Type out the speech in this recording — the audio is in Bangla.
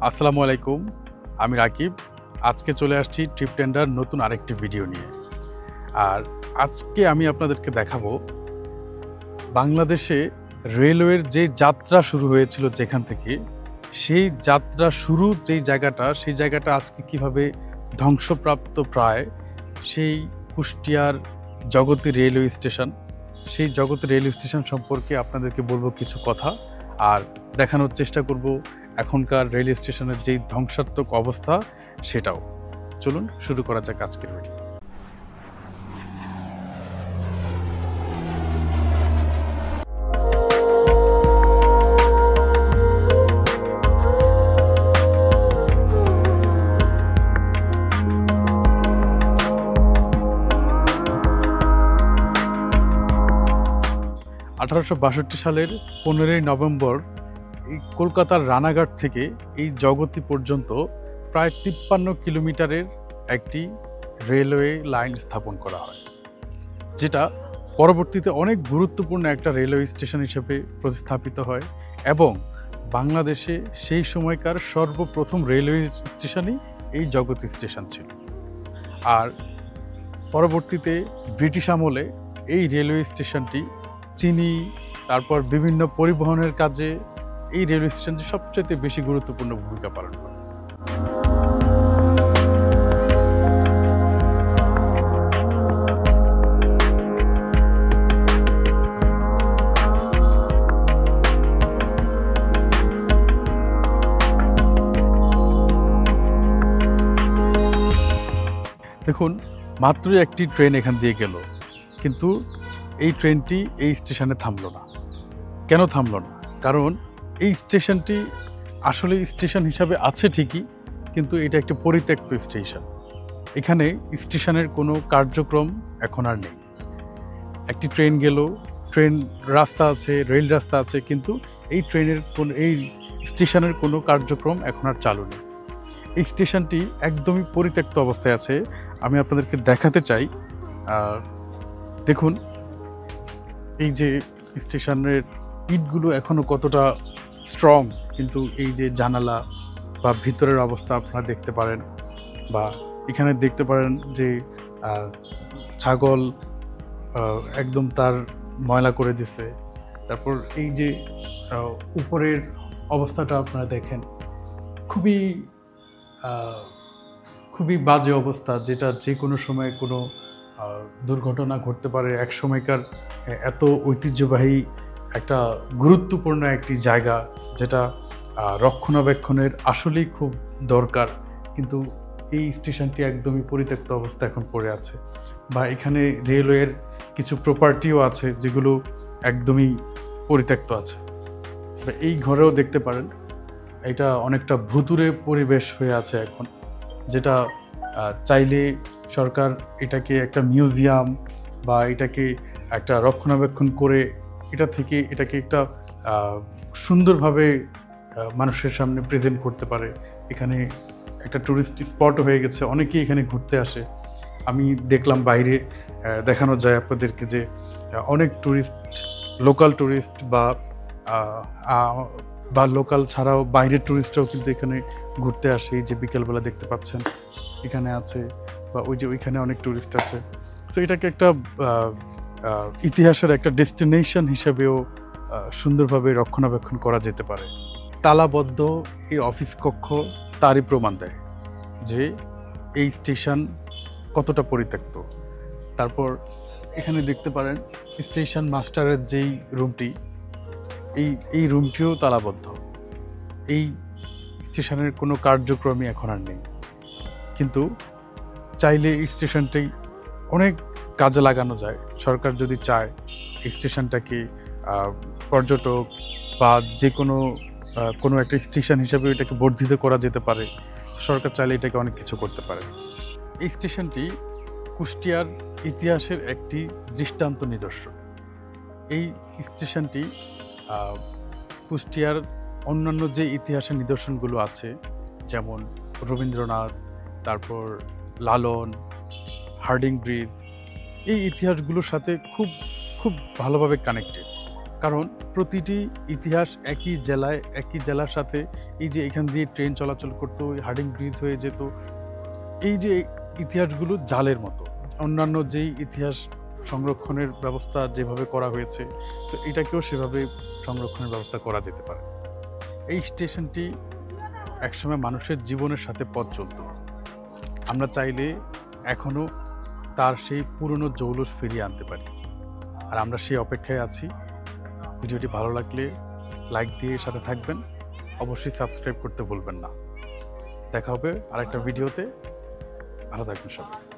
আসসালামু আলাইকুম, আমি রাকিব। আজকে চলে আসছি ট্রিপ টেন্ডার নতুন আরেকটি ভিডিও নিয়ে। আর আজকে আমি আপনাদেরকে দেখাবো বাংলাদেশে রেলওয়ের যে যাত্রা শুরু হয়েছিল যেখান থেকে, সেই যাত্রা শুরু যেই জায়গাটা, সেই জায়গাটা আজকে কিভাবে ধ্বংসপ্রাপ্ত প্রায়, সেই কুষ্টিয়ার জগতী রেলওয়ে স্টেশন। সেই জগতী রেলওয়ে স্টেশন সম্পর্কে আপনাদেরকে বলবো কিছু কথা, আর দেখানোর চেষ্টা করব এখনকার রেলওয়ে স্টেশনের যেই ধ্বংসাত্মক অবস্থা সেটাও। চলুন শুরু করা যাক আজকের ভিডিও। 1862 সালের 15ই নভেম্বর এই কলকাতার রানাঘাট থেকে এই জগতী পর্যন্ত প্রায় 53 কিলোমিটারের একটি রেলওয়ে লাইন স্থাপন করা হয়, যেটা পরবর্তীতে অনেক গুরুত্বপূর্ণ একটা রেলওয়ে স্টেশন হিসেবে প্রতিস্থাপিত হয় এবং বাংলাদেশে সেই সময়কার সর্বপ্রথম রেলওয়ে স্টেশনই এই জগতী স্টেশন ছিল। আর পরবর্তীতে ব্রিটিশ আমলে এই রেলওয়ে স্টেশনটি চিনি, তারপর বিভিন্ন পরিবহনের কাজে এই রেলওয়ে স্টেশনটি সবচেয়ে বেশি গুরুত্বপূর্ণ ভূমিকা পালন করে। দেখুন, মাত্রই একটি ট্রেন এখান দিয়ে গেল, কিন্তু এই ট্রেনটি এই স্টেশনে থামলো না। কেন থামলো না? কারণ এই স্টেশনটি আসলে স্টেশন হিসাবে আছে ঠিকই, কিন্তু এটা একটি পরিত্যক্ত স্টেশন। এখানে স্টেশনের কোনো কার্যক্রম এখন আর নেই। একটি ট্রেন গেল, ট্রেন রাস্তা আছে, রেল রাস্তা আছে, কিন্তু এই স্টেশনের কোনো কার্যক্রম এখন আর চালু নেই। এই স্টেশনটি একদমই পরিত্যক্ত অবস্থায় আছে। আমি আপনাদেরকে দেখাতে চাই। দেখুন, এই যে স্টেশনের ইটগুলো এখনো কতটা স্ট্রং, কিন্তু এই যে জানালা বা ভিতরের অবস্থা আপনারা দেখতে পারেন, বা এখানে দেখতে পারেন যে ছাগল একদম তার ময়লা করে দিছে। তারপর এই যে উপরের অবস্থাটা আপনারা দেখেন, খুবই খুবই বাজে অবস্থা, যেটা যে কোনো সময় কোনো দুর্ঘটনা ঘটতে পারে। এক সময়কার এত ঐতিহ্যবাহী একটা গুরুত্বপূর্ণ একটি জায়গা, যেটা রক্ষণাবেক্ষণের আসলেই খুব দরকার, কিন্তু এই স্টেশনটি একদমই পরিত্যক্ত অবস্থা এখন পড়ে আছে। বা এখানে রেলওয়ের কিছু প্রপার্টিও আছে যেগুলো একদমই পরিত্যক্ত আছে। এই ঘরেও দেখতে পারেন, এটা অনেকটা ভুতুড়ে পরিবেশ হয়ে আছে এখন, যেটা চাইলে সরকার এটাকে একটা মিউজিয়াম বা এটাকে একটা রক্ষণাবেক্ষণ করে এটাকে একটা সুন্দরভাবে মানুষের সামনে প্রেজেন্ট করতে পারে। এখানে একটা টুরিস্ট স্পটও হয়ে গেছে, অনেকেই এখানে ঘুরতে আসে। আমি দেখলাম বাইরে দেখানো যায় আপনাদেরকে যে অনেক লোকাল টুরিস্ট বা লোকাল ছাড়াও বাইরের টুরিস্টরাও কিন্তু এখানে ঘুরতে আসে। এই যে বিকেলবেলা দেখতে পাচ্ছেন এখানে আছে, বা ওইখানে অনেক টুরিস্ট আছে। সো এটাকে একটা ইতিহাসের একটা ডেস্টিনেশন হিসেবেও সুন্দরভাবে রক্ষণাবেক্ষণ করা যেতে পারে। তালাবদ্ধ এই অফিস কক্ষ তারই প্রমাণ দেয় যে এই স্টেশন কতটা পরিত্যক্ত। তারপর এখানে দেখতে পারেন স্টেশন মাস্টারের যেই রুমটি, এই রুমটিও তালাবদ্ধ। এই স্টেশনের কোনো কার্যক্রমই এখন আর নেই, কিন্তু চাইলে এই স্টেশনটাই অনেক কাজে লাগানো যায়। সরকার যদি চায় এই স্টেশনটাকে পর্যটক বা যে কোনো একটা স্টেশন হিসেবে এটাকে বর্ধিত করা যেতে পারে। সরকার চাইলে এটাকে অনেক কিছু করতে পারে। এই স্টেশনটি কুষ্টিয়ার ইতিহাসের একটি দৃষ্টান্ত নিদর্শন। এই স্টেশনটি কুষ্টিয়ার অন্যান্য যে ইতিহাসের নিদর্শনগুলো আছে, যেমন রবীন্দ্রনাথ, তারপর লালন, হার্ডিং ব্রিজ, এই ইতিহাসগুলোর সাথে খুব খুব ভালোভাবে কানেক্টেড। কারণ প্রতিটি ইতিহাস একই জেলায়, একই জেলার সাথে এই যে এখান দিয়ে ট্রেন চলাচল করতো, হার্ডিং ব্রিজ হয়ে যেত, এই যে ইতিহাসগুলো জালের মতো। অন্যান্য যেই ইতিহাস সংরক্ষণের ব্যবস্থা যেভাবে করা হয়েছে, তো এটাকেও সেভাবে সংরক্ষণের ব্যবস্থা করা যেতে পারে। এই স্টেশনটি একসময় মানুষের জীবনের সাথে পথ চলত। আমরা চাইলে এখনও তার সেই পুরনো জৌলুস ফিরিয়ে আনতে পারি, আর আমরা সেই অপেক্ষায় আছি। ভিডিওটি ভালো লাগলে লাইক দিয়ে সাথে থাকবেন, অবশ্যই সাবস্ক্রাইব করতে ভুলবেন না। দেখা হবে আরেকটা ভিডিওতে। ভালো থাকবেন সবাই।